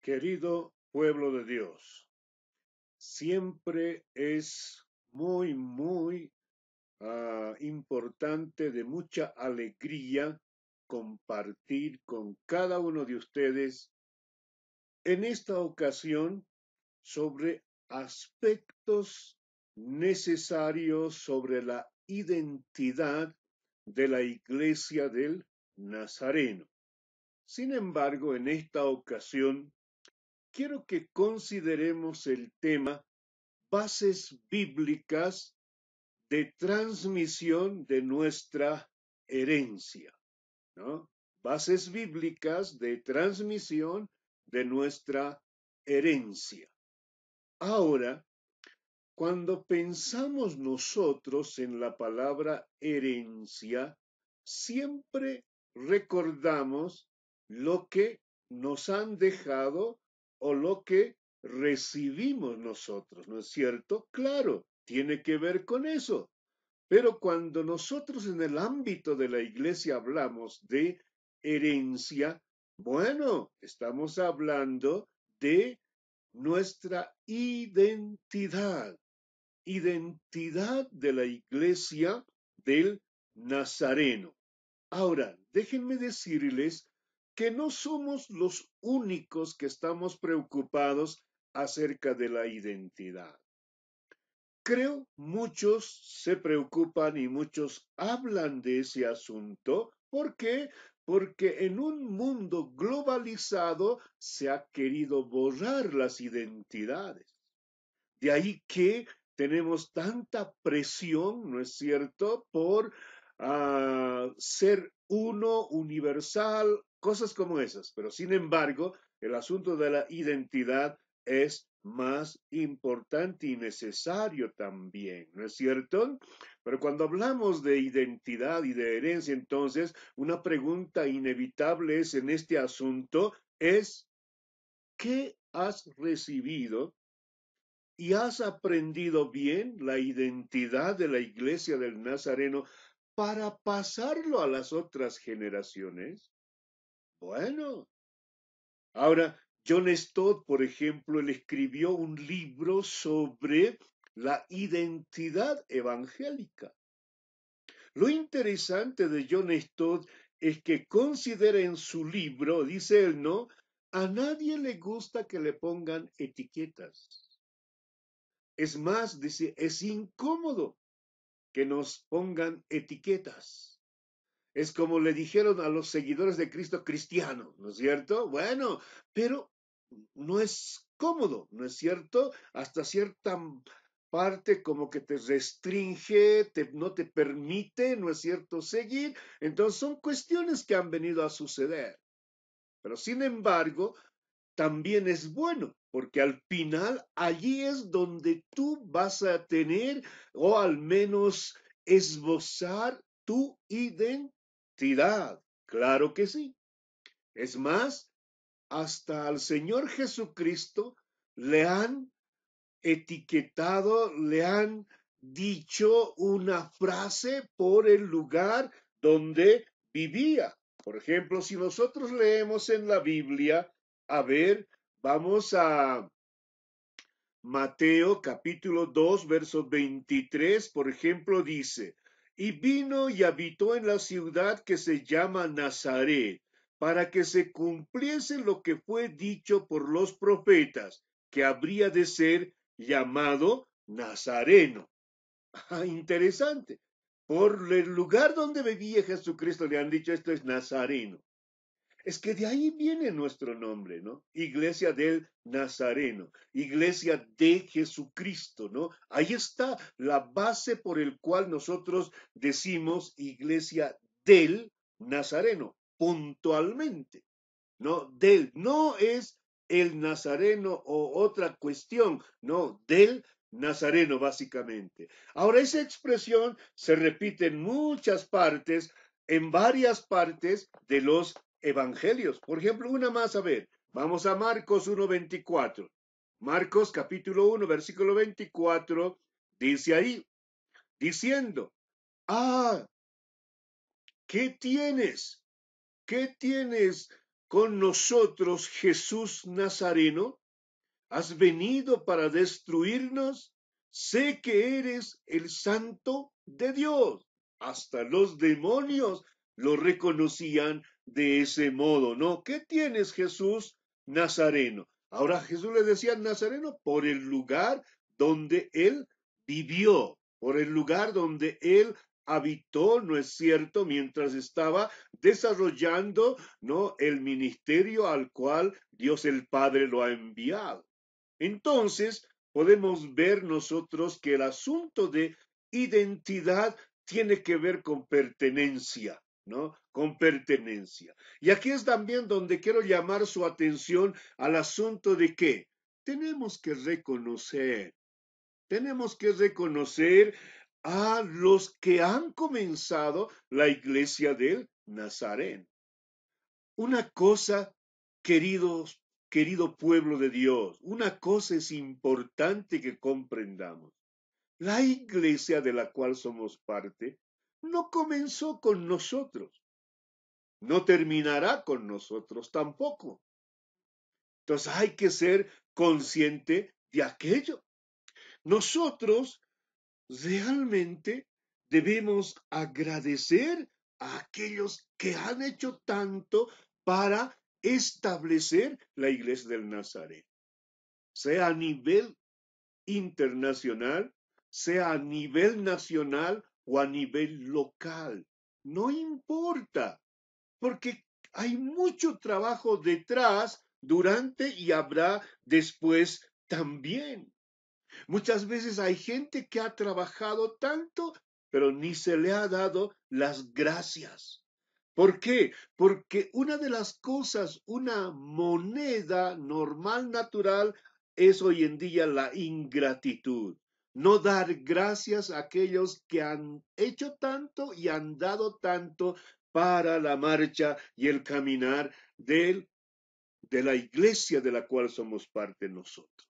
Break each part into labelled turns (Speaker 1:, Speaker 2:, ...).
Speaker 1: Querido pueblo de Dios, siempre es muy importante, de mucha alegría, compartir con cada uno de ustedes en esta ocasión sobre aspectos necesarios sobre la identidad de la Iglesia del Nazareno. Sin embargo, en esta ocasión quiero que consideremos el tema bases bíblicas de transmisión de nuestra herencia, ¿no? Bases bíblicas de transmisión de nuestra herencia. Ahora, cuando pensamos nosotros en la palabra herencia, siempre recordamos lo que nos han dejado o lo que recibimos nosotros, ¿no es cierto? Claro, tiene que ver con eso. Pero cuando nosotros en el ámbito de la iglesia hablamos de herencia, bueno, estamos hablando de nuestra identidad de la iglesia del Nazareno. Ahora, déjenme decirles que no somos los únicos que estamos preocupados acerca de la identidad. Creo muchos se preocupan y muchos hablan de ese asunto. ¿Por qué? Porque en un mundo globalizado se ha querido borrar las identidades. De ahí que tenemos tanta presión, ¿no es cierto?, por ser uno, universal, cosas como esas. Pero sin embargo, el asunto de la identidad es más importante y necesario también, ¿no es cierto? Pero cuando hablamos de identidad y de herencia, entonces, una pregunta inevitable es en este asunto es, ¿qué has recibido y has aprendido bien la identidad de la iglesia del Nazareno para pasarlo a las otras generaciones? Bueno, ahora, John Stott, por ejemplo, él escribió un libro sobre la identidad evangélica. Lo interesante de John Stott es que considera en su libro, dice él, ¿no? A nadie le gusta que le pongan etiquetas. Es más, dice, es incómodo que nos pongan etiquetas. Es como le dijeron a los seguidores de Cristo cristianos, ¿no es cierto? Bueno, pero no es cómodo, ¿no es cierto? Hasta cierta parte como que te restringe, no te permite, ¿no es cierto?, seguir. Entonces son cuestiones que han venido a suceder. Pero sin embargo, también es bueno, porque al final allí es donde tú vas a tener o al menos esbozar tu identidad. Claro que sí. Es más, hasta al Señor Jesucristo le han etiquetado, le han dicho una frase por el lugar donde vivía. Por ejemplo, si nosotros leemos en la Biblia, a ver, vamos a Mateo capítulo 2, verso 23, por ejemplo, dice, y vino y habitó en la ciudad que se llama Nazaret, para que se cumpliese lo que fue dicho por los profetas, que habría de ser llamado Nazareno. Ah, interesante. Por el lugar donde vivía Jesucristo le han dicho esto es Nazareno. Es que de ahí viene nuestro nombre, ¿no? Iglesia del Nazareno, Iglesia de Jesucristo, ¿no? Ahí está la base por el cual nosotros decimos Iglesia del Nazareno, puntualmente, ¿no? Del, no es el Nazareno o otra cuestión, no, del Nazareno básicamente. Ahora, esa expresión se repite en muchas partes, en varias partes de los evangelios. Por ejemplo, una más, a ver, vamos a Marcos 1:24. Marcos capítulo 1, versículo 24, dice ahí, diciendo, ah, ¿qué tienes? ¿Qué tienes, con nosotros, Jesús Nazareno? ¿Has venido para destruirnos? Sé que eres el Santo de Dios. Hasta los demonios lo reconocían de ese modo, ¿no? ¿Qué tienes, Jesús Nazareno? Ahora Jesús le decía Nazareno por el lugar donde él vivió, por el lugar donde él habitó, ¿no es cierto?, mientras estaba desarrollando, ¿no?, el ministerio al cual Dios el Padre lo ha enviado. Entonces, podemos ver nosotros que el asunto de identidad tiene que ver con pertenencia, ¿no? Con pertenencia. Y aquí es también donde quiero llamar su atención al asunto de que tenemos que reconocer a los que han comenzado la iglesia del Nazareno. Una cosa, queridos, querido pueblo de Dios, una cosa es importante que comprendamos. La iglesia de la cual somos parte no comenzó con nosotros, no terminará con nosotros tampoco. Entonces hay que ser consciente de aquello. Nosotros realmente debemos agradecer a aquellos que han hecho tanto para establecer la iglesia del Nazareno, sea a nivel internacional, sea a nivel nacional o a nivel local. No importa, porque hay mucho trabajo detrás, durante y habrá después también. Muchas veces hay gente que ha trabajado tanto, pero ni se le ha dado las gracias. ¿Por qué? Porque una de las cosas, una moneda normal, natural, es hoy en día la ingratitud. No dar gracias a aquellos que han hecho tanto y han dado tanto para la marcha y el caminar de la iglesia de la cual somos parte nosotros.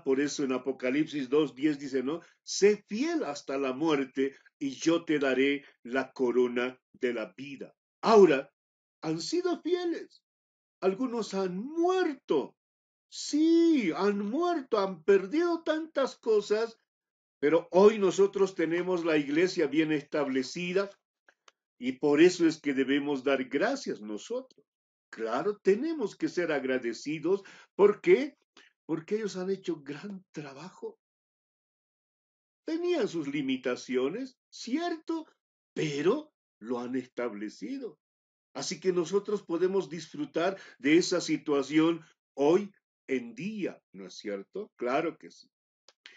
Speaker 1: Por eso en Apocalipsis 2:10 dice, ¿no? Sé fiel hasta la muerte y yo te daré la corona de la vida. Ahora, han sido fieles. Algunos han muerto. Sí, han muerto, han perdido tantas cosas, pero hoy nosotros tenemos la iglesia bien establecida y por eso es que debemos dar gracias nosotros. Claro, tenemos que ser agradecidos. ¿Por qué? Porque ellos han hecho gran trabajo. Tenían sus limitaciones, cierto, pero lo han establecido. Así que nosotros podemos disfrutar de esa situación hoy en día, ¿no es cierto? Claro que sí.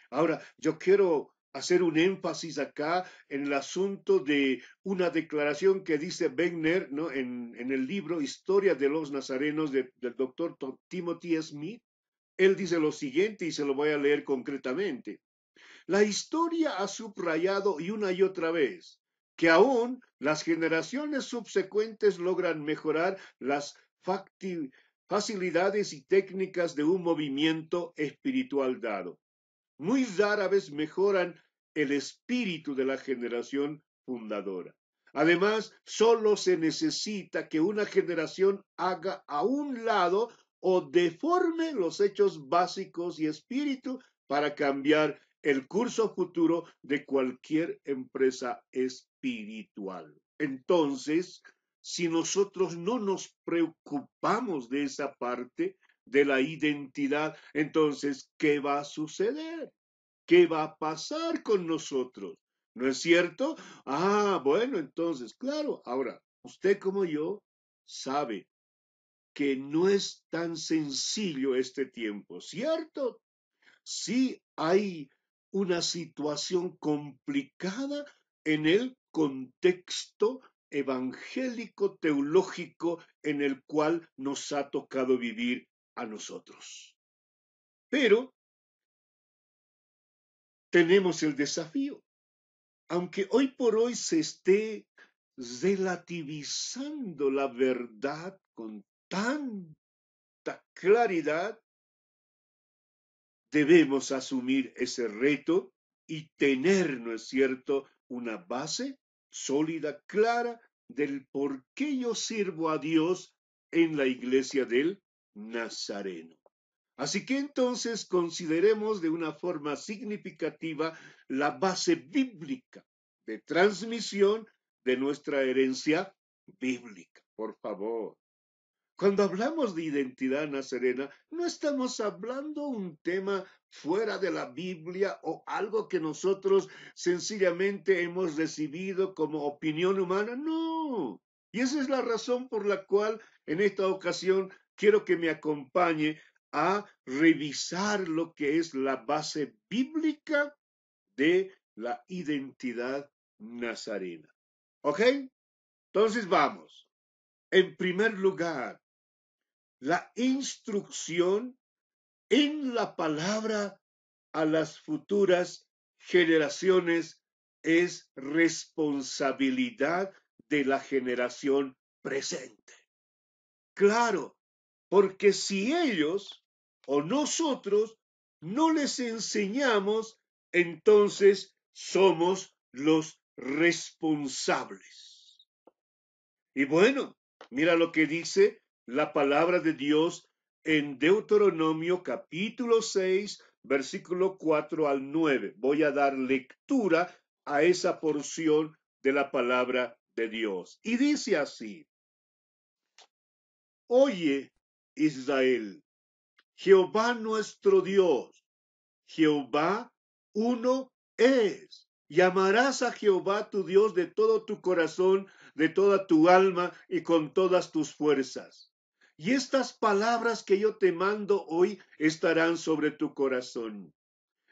Speaker 1: Ahora, yo quiero hacer un énfasis acá en el asunto de una declaración que dice Wegner, ¿no?, en el libro Historia de los Nazarenos del doctor Timothy Smith. Él dice lo siguiente y se lo voy a leer concretamente. La historia ha subrayado y otra vez que aún las generaciones subsecuentes logran mejorar las facilidades y técnicas de un movimiento espiritual dado. Muy rara vez mejoran el espíritu de la generación fundadora. Además, solo se necesita que una generación haga a un lado o deforme los hechos básicos y espíritu para cambiar el curso futuro de cualquier empresa espiritual. Entonces, si nosotros no nos preocupamos de esa parte de la identidad, entonces, ¿qué va a suceder? ¿Qué va a pasar con nosotros? ¿No es cierto? Bueno, entonces, claro, ahora, usted como yo sabe que no es tan sencillo este tiempo, ¿cierto? Sí hay una situación complicada en el contexto evangélico teológico en el cual nos ha tocado vivir a nosotros. Pero tenemos el desafío, aunque hoy por hoy se esté relativizando la verdad con tanta claridad, debemos asumir ese reto y tener, ¿no es cierto?, una base sólida, clara del por qué yo sirvo a Dios en la iglesia del Nazareno. Así que entonces consideremos de una forma significativa la base bíblica de transmisión de nuestra herencia bíblica. Por favor. Cuando hablamos de identidad nazarena, no estamos hablando un tema fuera de la Biblia o algo que nosotros sencillamente hemos recibido como opinión humana. No. Y esa es la razón por la cual en esta ocasión quiero que me acompañe a revisar lo que es la base bíblica de la identidad nazarena. ¿Ok? Entonces vamos. En primer lugar, la instrucción en la palabra a las futuras generaciones es responsabilidad de la generación presente. Claro, porque si ellos o nosotros no les enseñamos, entonces somos los responsables. Y bueno, mira lo que dice la palabra de Dios en Deuteronomio capítulo 6, versículo 4 al 9. Voy a dar lectura a esa porción de la palabra de Dios. Y dice así: Oye, Israel, Jehová nuestro Dios, Jehová uno es. Llamarás a Jehová tu Dios de todo tu corazón, de toda tu alma y con todas tus fuerzas. Y estas palabras que yo te mando hoy estarán sobre tu corazón.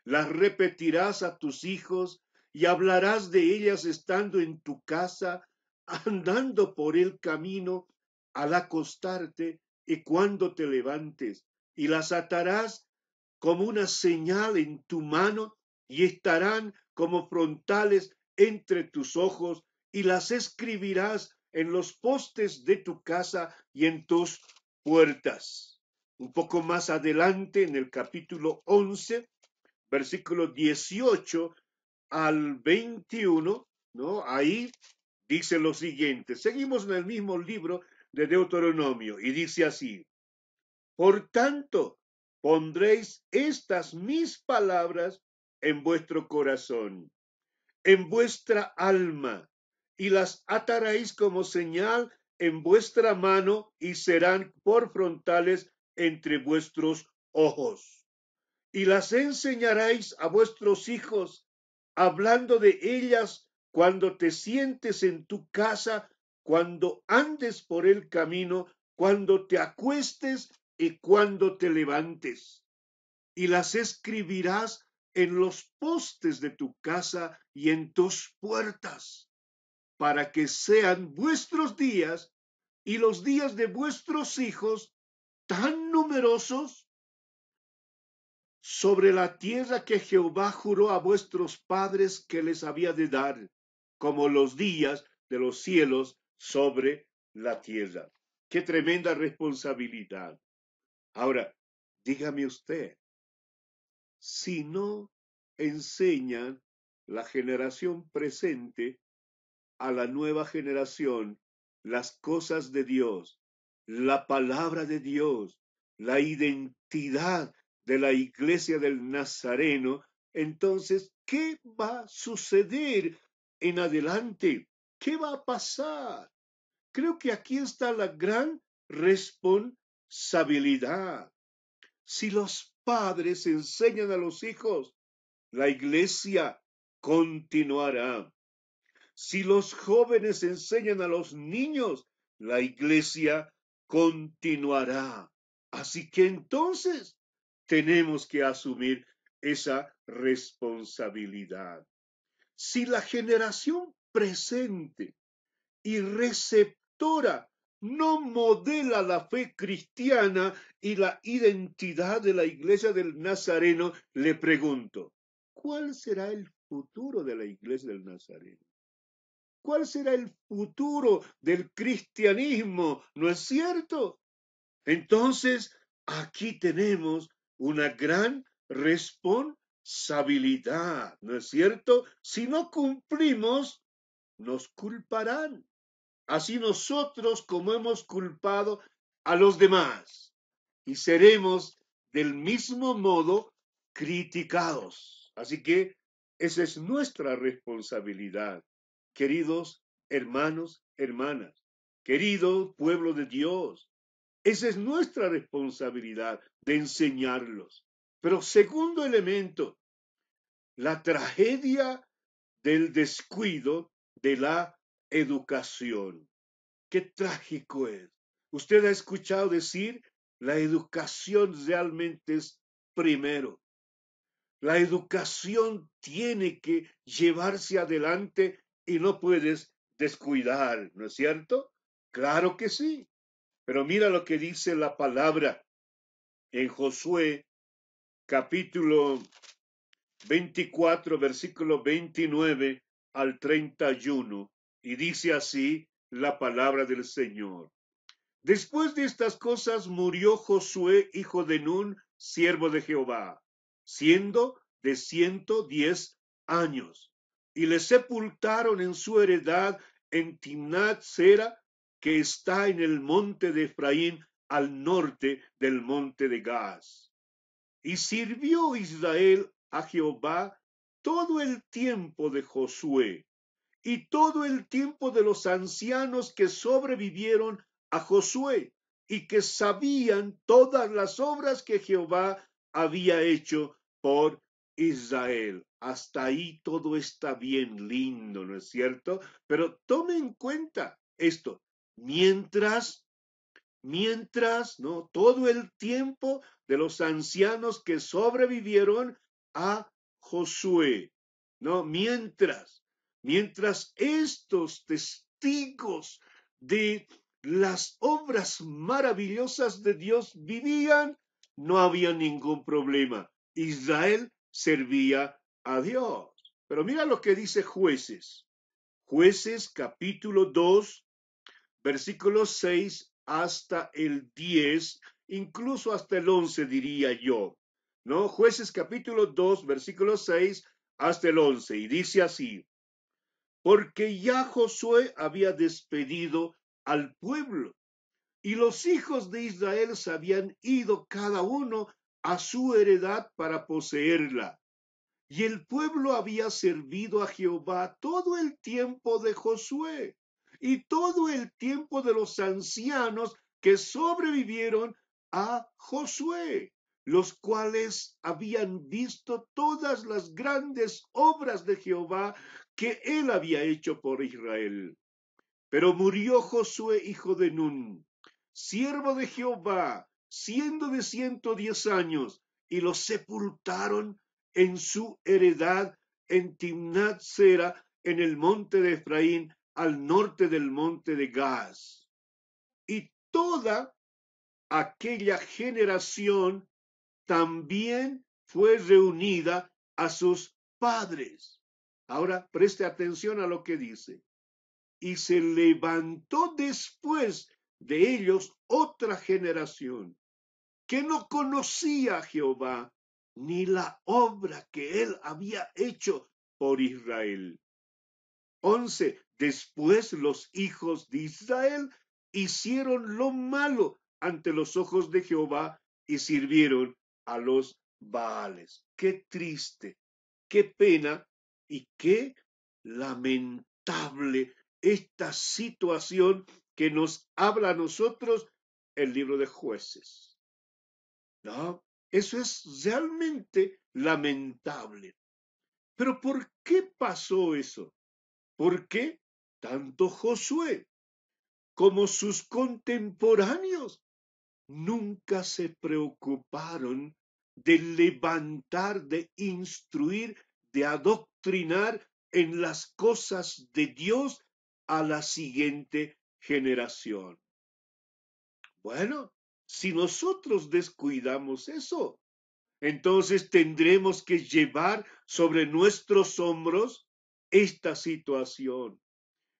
Speaker 1: Las repetirás a tus hijos y hablarás de ellas estando en tu casa, andando por el camino, al acostarte y cuando te levantes, y las atarás como una señal en tu mano y estarán como frontales entre tus ojos y las escribirás en los postes de tu casa y en tus puertas. Un poco más adelante, en el capítulo 11, versículo 18 al 21, ¿no? Ahí dice lo siguiente. Seguimos en el mismo libro de Deuteronomio y dice así: Por tanto, pondréis estas mis palabras en vuestro corazón, en vuestra alma, y las ataréis como señal en vuestra mano y serán por frontales entre vuestros ojos. Y las enseñaréis a vuestros hijos, hablando de ellas cuando te sientes en tu casa, cuando andes por el camino, cuando te acuestes y cuando te levantes. Y las escribirás en los postes de tu casa y en tus puertas, para que sean vuestros días y los días de vuestros hijos tan numerosos sobre la tierra que Jehová juró a vuestros padres que les había de dar, como los días de los cielos sobre la tierra. Qué tremenda responsabilidad. Ahora, dígame usted, si no enseñan la generación presente a la nueva generación las cosas de Dios, la palabra de Dios, la identidad de la iglesia del Nazareno, entonces, ¿qué va a suceder en adelante? ¿Qué va a pasar? Creo que aquí está la gran responsabilidad. Si los padres enseñan a los hijos, la iglesia continuará. Si los jóvenes enseñan a los niños, la iglesia continuará. Así que entonces tenemos que asumir esa responsabilidad. Si la generación presente y receptora no modela la fe cristiana y la identidad de la iglesia del Nazareno, le pregunto, ¿cuál será el futuro de la iglesia del Nazareno? ¿Cuál será el futuro del cristianismo? ¿No es cierto? Entonces, aquí tenemos una gran responsabilidad, ¿no es cierto? Si no cumplimos, nos culparán. Así nosotros, como hemos culpado a los demás y seremos del mismo modo criticados. Así que esa es nuestra responsabilidad, queridos hermanos, hermanas, querido pueblo de Dios. Esa es nuestra responsabilidad de enseñarlos. Pero segundo elemento, la tragedia del descuido de la educación. Qué trágico es. Usted ha escuchado decir, la educación realmente es primero. La educación tiene que llevarse adelante y no puedes descuidar, ¿no es cierto? Claro que sí. Pero mira lo que dice la palabra en Josué capítulo 24, versículo 29 al 31, y dice así la palabra del Señor. Después de estas cosas murió Josué, hijo de Nun, siervo de Jehová, siendo de 110 años, y le sepultaron en su heredad en Timnat Sera, que está en el monte de Efraín, al norte del monte de Gaz. Y sirvió Israel a Jehová todo el tiempo de Josué y todo el tiempo de los ancianos que sobrevivieron a Josué y que sabían todas las obras que Jehová había hecho por Israel. Hasta ahí todo está bien lindo, ¿no es cierto? Pero tome en cuenta esto. Mientras, ¿no? Todo el tiempo de los ancianos que sobrevivieron a Josué, ¿no? Mientras estos testigos de las obras maravillosas de Dios vivían, no había ningún problema. Israel servía a Dios. Pero mira lo que dice Jueces. Jueces capítulo 2, versículos 6 hasta el 10, incluso hasta el 11 diría yo, ¿no? Jueces capítulo 2, versículo 6 hasta el 11, y dice así, porque ya Josué había despedido al pueblo, y los hijos de Israel se habían ido cada uno a su heredad para poseerla. Y el pueblo había servido a Jehová todo el tiempo de Josué y todo el tiempo de los ancianos que sobrevivieron a Josué, los cuales habían visto todas las grandes obras de Jehová que él había hecho por Israel. Pero murió Josué, hijo de Nun, siervo de Jehová, siendo de 110 años, y lo sepultaron en su heredad en Timnat Sera, en el monte de Efraín, al norte del monte de Gaz. Y toda aquella generación también fue reunida a sus padres. Ahora preste atención a lo que dice. Y se levantó después de ellos otra generación que no conocía a Jehová ni la obra que él había hecho por Israel. 11. Después los hijos de Israel hicieron lo malo ante los ojos de Jehová y sirvieron a los Baales. Qué triste, qué pena y qué lamentable esta situación que nos habla a nosotros el libro de Jueces. ¿No? Eso es realmente lamentable. Pero ¿por qué pasó eso? ¿Por qué tanto Josué como sus contemporáneos nunca se preocuparon de levantar, de instruir, de adoctrinar en las cosas de Dios a la siguiente generación? Bueno, si nosotros descuidamos eso, entonces tendremos que llevar sobre nuestros hombros esta situación.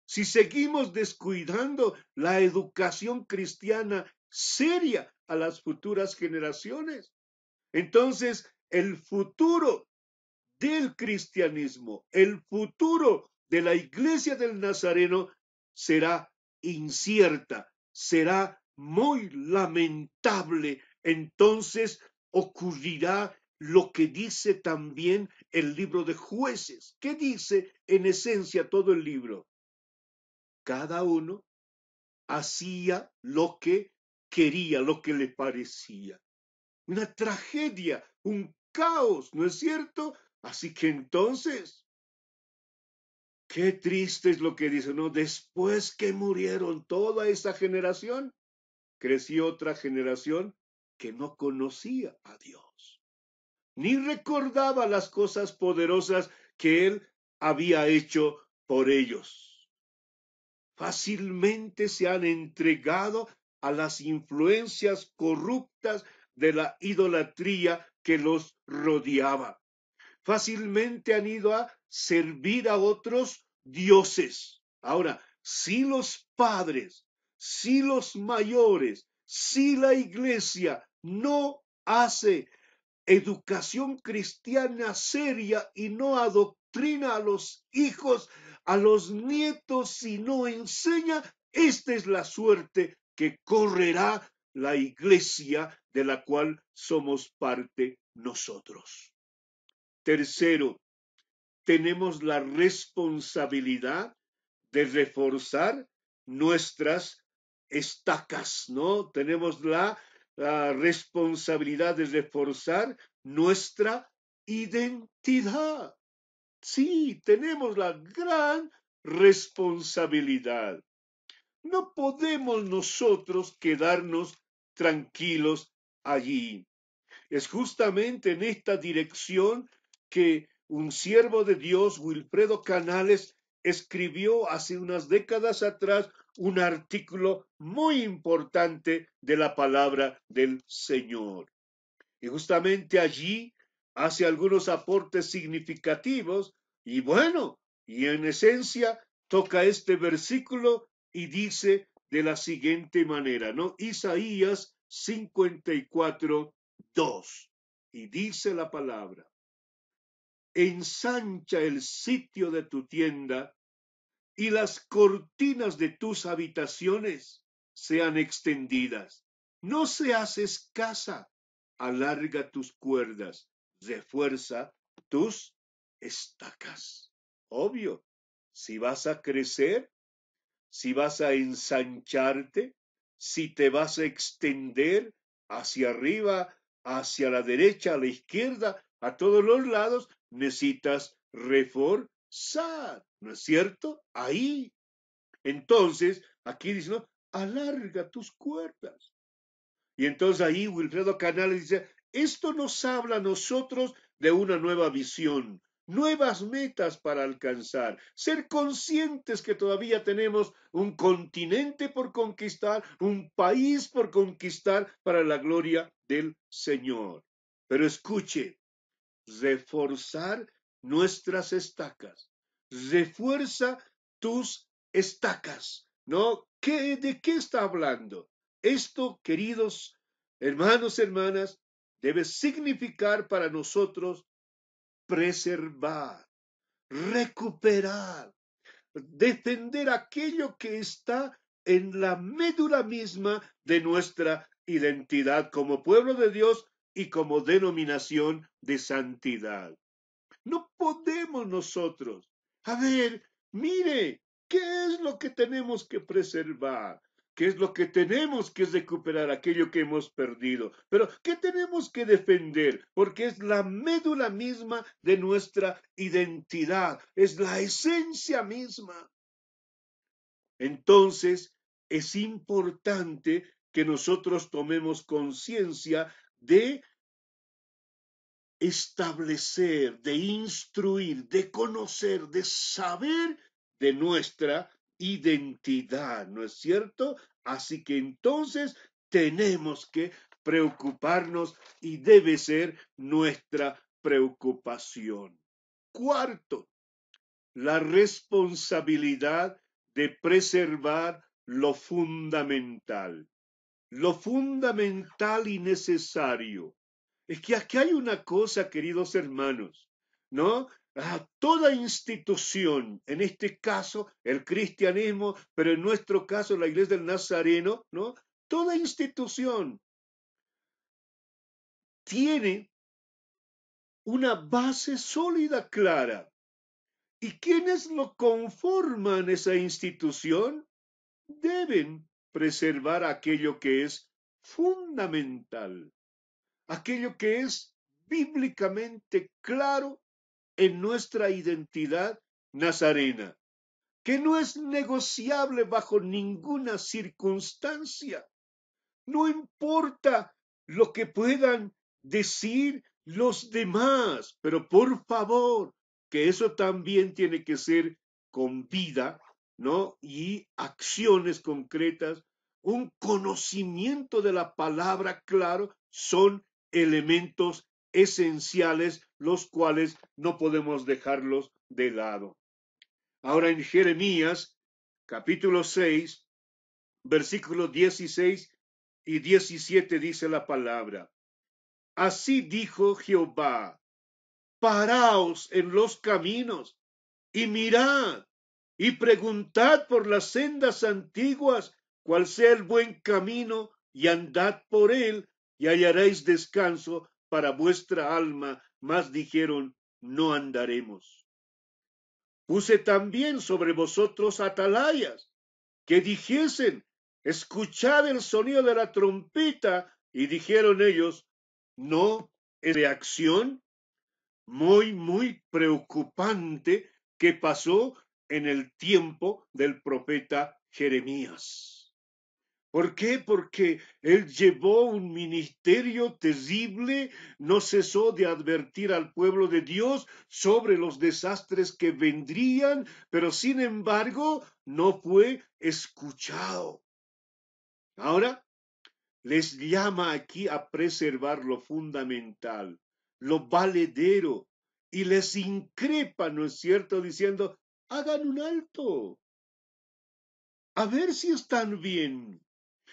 Speaker 1: Si seguimos descuidando la educación cristiana seria a las futuras generaciones, entonces el futuro del cristianismo, el futuro de la iglesia del Nazareno será incierta, será muy lamentable, entonces ocurrirá lo que dice también el libro de Jueces. ¿Qué dice en esencia todo el libro? Cada uno hacía lo que quería, lo que le parecía. Una tragedia, un caos, ¿no es cierto? Así que entonces, qué triste es lo que dice, ¿no? Después que murieron toda esa generación, creció otra generación que no conocía a Dios, ni recordaba las cosas poderosas que Él había hecho por ellos. Fácilmente se han entregado a las influencias corruptas de la idolatría que los rodeaba. Fácilmente han ido a servir a otros dioses. Ahora, si los padres, si los mayores, si la iglesia no hace educación cristiana seria y no adoctrina a los hijos, a los nietos, si no enseña, esta es la suerte que correrá la iglesia de la cual somos parte nosotros. Tercero, tenemos la responsabilidad de reforzar nuestras estacas, ¿no? Tenemos la responsabilidad de reforzar nuestra identidad. Sí, tenemos la gran responsabilidad. No podemos nosotros quedarnos tranquilos allí. Es justamente en esta dirección que un siervo de Dios, Wilfredo Canales, escribió hace unas décadas atrás un artículo muy importante de la palabra del Señor. Y justamente allí hace algunos aportes significativos y bueno, y en esencia toca este versículo y dice de la siguiente manera, ¿no? Isaías 54:2. Y dice la palabra, ensancha el sitio de tu tienda y las cortinas de tus habitaciones sean extendidas. No seas escasa, alarga tus cuerdas, refuerza tus estacas. Obvio, si vas a crecer, si vas a ensancharte, si te vas a extender hacia arriba, hacia la derecha, a la izquierda, a todos los lados, necesitas reforzar, ¿no es cierto? Ahí. Entonces, aquí dice, ¿no? Alarga tus cuerdas. Y entonces ahí Wilfredo Canales dice, esto nos habla a nosotros de una nueva visión, nuevas metas para alcanzar, ser conscientes que todavía tenemos un continente por conquistar, un país por conquistar para la gloria del Señor. Pero escuche, reforzar nuestras estacas, refuerza tus estacas, ¿no? ¿De qué está hablando? Esto, queridos hermanos, hermanas, debe significar para nosotros preservar, recuperar, defender aquello que está en la médula misma de nuestra identidad como pueblo de Dios y como denominación de santidad. No podemos nosotros. A ver, mire, ¿qué es lo que tenemos que preservar? ¿Qué es lo que tenemos que recuperar? Aquello que hemos perdido. Pero, ¿qué tenemos que defender? Porque es la médula misma de nuestra identidad. Es la esencia misma. Entonces, es importante que nosotros tomemos conciencia de establecer, de instruir, de conocer, de saber de nuestra identidad, ¿no es cierto? Así que entonces tenemos que preocuparnos y debe ser nuestra preocupación. Cuarto, la responsabilidad de preservar lo fundamental y necesario. Es que aquí hay una cosa, queridos hermanos, ¿no? Toda institución, en este caso el cristianismo, pero en nuestro caso la iglesia del Nazareno, ¿no? Toda institución tiene una base sólida, clara. ¿Y quienes lo conforman esa institución? Deben preservar aquello que es fundamental, aquello que es bíblicamente claro en nuestra identidad nazarena, que no es negociable bajo ninguna circunstancia. No importa lo que puedan decir los demás, pero por favor, que eso también tiene que ser con vida, ¿no? Y acciones concretas, un conocimiento de la palabra claro, son elementos esenciales, los cuales no podemos dejarlos de lado. Ahora en Jeremías, capítulo 6, versículos 16 y 17 dice la palabra: Así dijo Jehová, paraos en los caminos y mirad y preguntad por las sendas antiguas cuál sea el buen camino, y andad por él y hallaréis descanso para vuestra alma. Mas dijeron: no andaremos. Puse también sobre vosotros atalayas, que dijesen: escuchad el sonido de la trompeta. Y dijeron ellos: no. Es reacción muy preocupante que pasó en el tiempo del profeta Jeremías. ¿Por qué? Porque él llevó un ministerio terrible, no cesó de advertir al pueblo de Dios sobre los desastres que vendrían, pero sin embargo no fue escuchado. Ahora les llama aquí a preservar lo fundamental, lo valedero, y les increpa, ¿no es cierto?, diciendo: hagan un alto, a ver si están bien.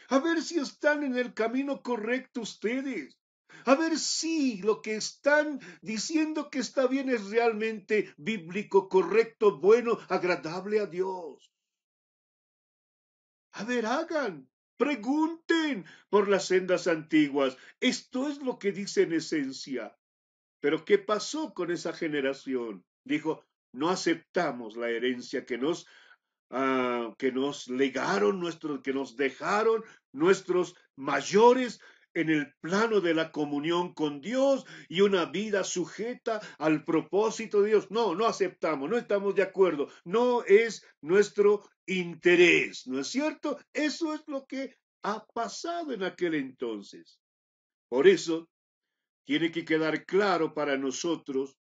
Speaker 1: A ver si están en el camino correcto ustedes. A ver si lo que están diciendo que está bien es realmente bíblico, correcto, bueno, agradable a Dios. A ver, hagan, pregunten por las sendas antiguas. Esto es lo que dice en esencia. Pero ¿qué pasó con esa generación? Dijo: no aceptamos la herencia que nos legaron, que nos dejaron nuestros mayores en el plano de la comunión con Dios y una vida sujeta al propósito de Dios. No, no aceptamos, no estamos de acuerdo, no es nuestro interés, ¿no es cierto? Eso es lo que ha pasado en aquel entonces. Por eso tiene que quedar claro para nosotros,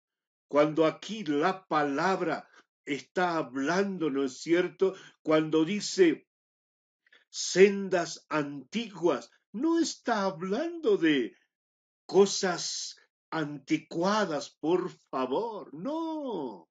Speaker 1: cuando aquí la palabra está hablando, ¿no es cierto?, cuando dice sendas antiguas, no está hablando de cosas anticuadas, por favor, no.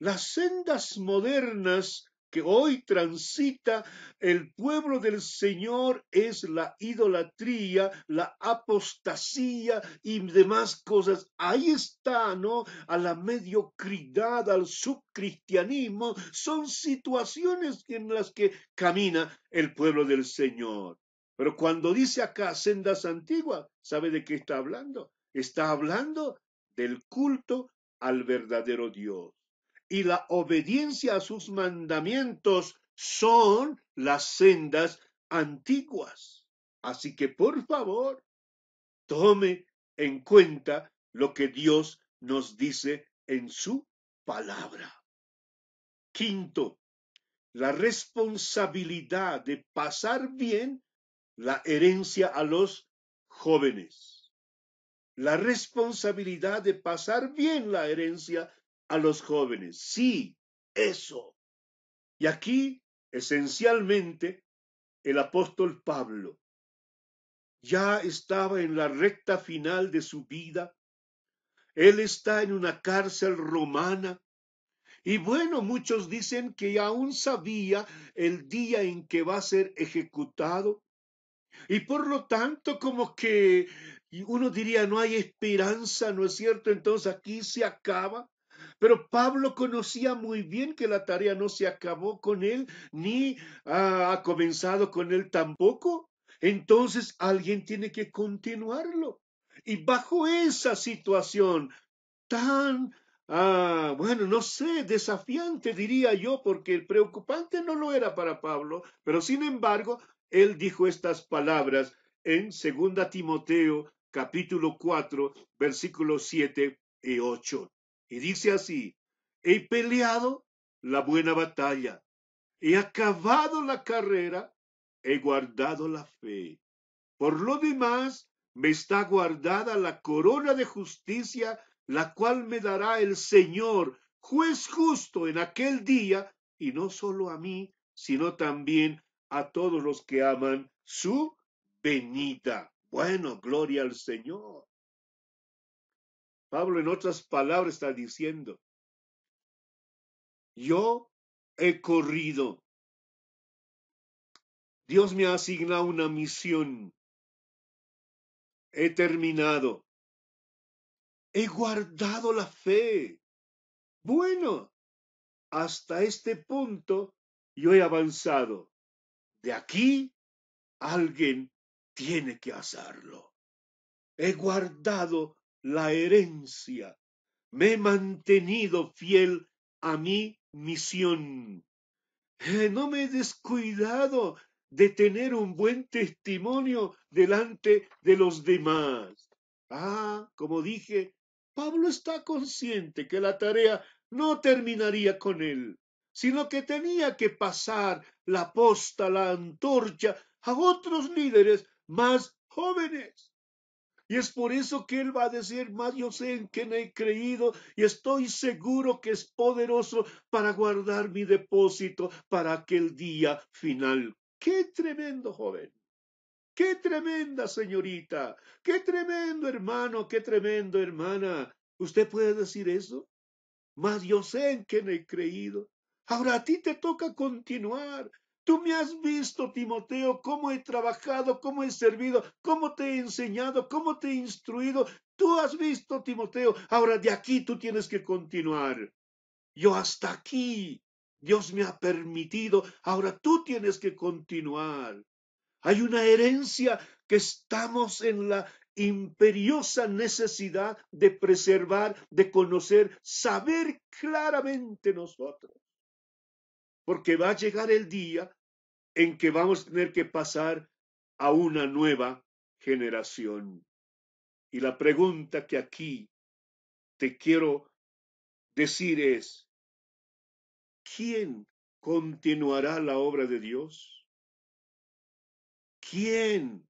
Speaker 1: Las sendas modernas que hoy transita el pueblo del Señor es la idolatría, la apostasía y demás cosas. Ahí está, ¿no? A la mediocridad, al subcristianismo. Son situaciones en las que camina el pueblo del Señor. Pero cuando dice acá sendas antiguas, ¿sabe de qué está hablando? Está hablando del culto al verdadero Dios, y la obediencia a sus mandamientos son las sendas antiguas. Así que por favor, tome en cuenta lo que Dios nos dice en su palabra. Quinto, la responsabilidad de pasar bien la herencia a los jóvenes. La responsabilidad de pasar bien la herencia a los jóvenes. Sí, eso. Y aquí, esencialmente, el apóstol Pablo ya estaba en la recta final de su vida. Él está en una cárcel romana. Y bueno, muchos dicen que aún sabía el día en que va a ser ejecutado. Y por lo tanto, como que uno diría: no hay esperanza, ¿no es cierto? Entonces aquí se acaba. Pero Pablo conocía muy bien que la tarea no se acabó con él, ni ha comenzado con él tampoco. entonces alguien tiene que continuarlo. Y bajo esa situación tan, bueno, no sé, desafiante diría yo, porque el preocupante no lo era para Pablo, pero sin embargo, él dijo estas palabras en 2 Timoteo capítulo 4, versículos 7 y 8. Y dice así: he peleado la buena batalla, he acabado la carrera, he guardado la fe. Por lo demás, me está guardada la corona de justicia, la cual me dará el Señor, juez justo en aquel día, y no solo a mí, sino también a todos los que aman su venida. Bueno, gloria al Señor. Pablo, en otras palabras, está diciendo: yo he corrido. Dios me ha asignado una misión. He terminado. He guardado la fe. Bueno, hasta este punto yo he avanzado. De aquí alguien tiene que hacerlo. He guardado la herencia. Me he mantenido fiel a mi misión. No me he descuidado de tener un buen testimonio delante de los demás. Como dije, Pablo está consciente que la tarea no terminaría con él, sino que tenía que pasar la posta, la antorcha a otros líderes más jóvenes. Y es por eso que él va a decir: más yo sé en quién he creído y estoy seguro que es poderoso para guardar mi depósito para aquel día final. ¡Qué tremendo, joven! ¡Qué tremenda, señorita! ¡Qué tremendo, hermano! ¡Qué tremendo, hermana! ¿Usted puede decir eso? Mas yo sé en quién he creído. Ahora a ti te toca continuar. Tú me has visto, Timoteo, cómo he trabajado, cómo he servido, cómo te he enseñado, cómo te he instruido. Tú has visto, Timoteo. Ahora de aquí tú tienes que continuar. Yo hasta aquí. Dios me ha permitido. Ahora tú tienes que continuar. Hay una herencia que estamos en la imperiosa necesidad de preservar, de conocer, saber claramente nosotros. Porque va a llegar el día en que vamos a tener que pasar a una nueva generación. Y la pregunta que aquí te quiero decir es: ¿quién continuará la obra de Dios? ¿Quién?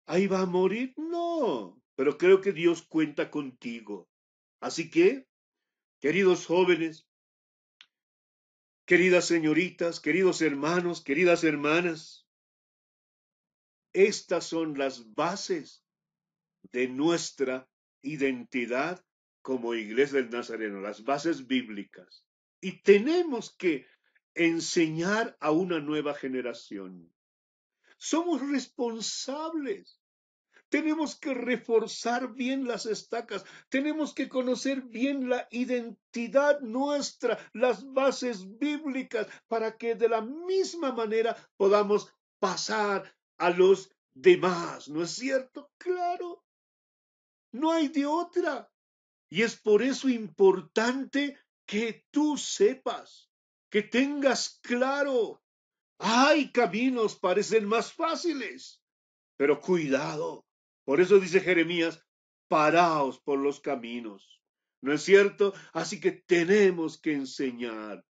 Speaker 1: ¿Ahí va a morir? No, pero creo que Dios cuenta contigo. Así que, queridos jóvenes, queridas señoritas, queridos hermanos, queridas hermanas, estas son las bases de nuestra identidad como Iglesia del Nazareno, las bases bíblicas. Y tenemos que enseñar a una nueva generación. Somos responsables. Tenemos que reforzar bien las estacas, tenemos que conocer bien la identidad nuestra, las bases bíblicas, para que de la misma manera podamos pasar a los demás, ¿no es cierto? Claro, no hay de otra. Y es por eso importante que tú sepas, que tengas claro. Hay caminos, parecen más fáciles, pero cuidado. Por eso dice Jeremías: paraos por los caminos. ¿No es cierto? Así que tenemos que enseñar.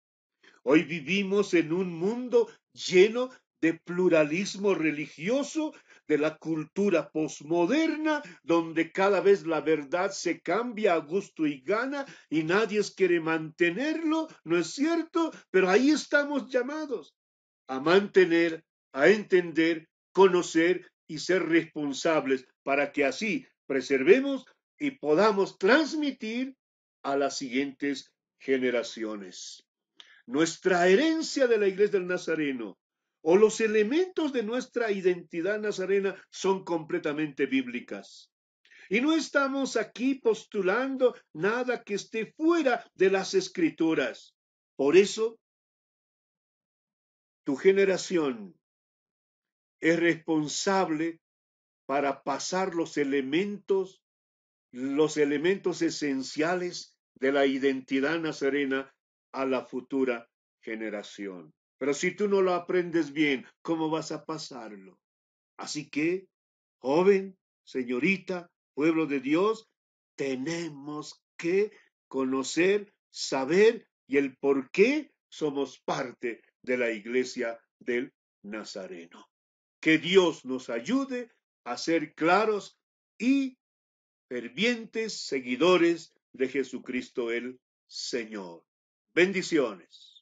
Speaker 1: Hoy vivimos en un mundo lleno de pluralismo religioso, de la cultura posmoderna, donde cada vez la verdad se cambia a gusto y gana y nadie quiere mantenerlo, ¿no es cierto? Pero ahí estamos llamados a mantener, a entender, conocer y ser responsables para que así preservemos y podamos transmitir a las siguientes generaciones. Nuestra herencia de la Iglesia del Nazareno o los elementos de nuestra identidad nazarena son completamente bíblicas. Y no estamos aquí postulando nada que esté fuera de las escrituras. Por eso, tu generación es responsable para pasar los elementos esenciales de la identidad nazarena a la futura generación. Pero si tú no lo aprendes bien, ¿cómo vas a pasarlo? Así que, joven, señorita, pueblo de Dios, tenemos que conocer, saber y el por qué somos parte de la iglesia del Nazareno. Que Dios nos ayude a ser claros y fervientes seguidores de Jesucristo el Señor. Bendiciones.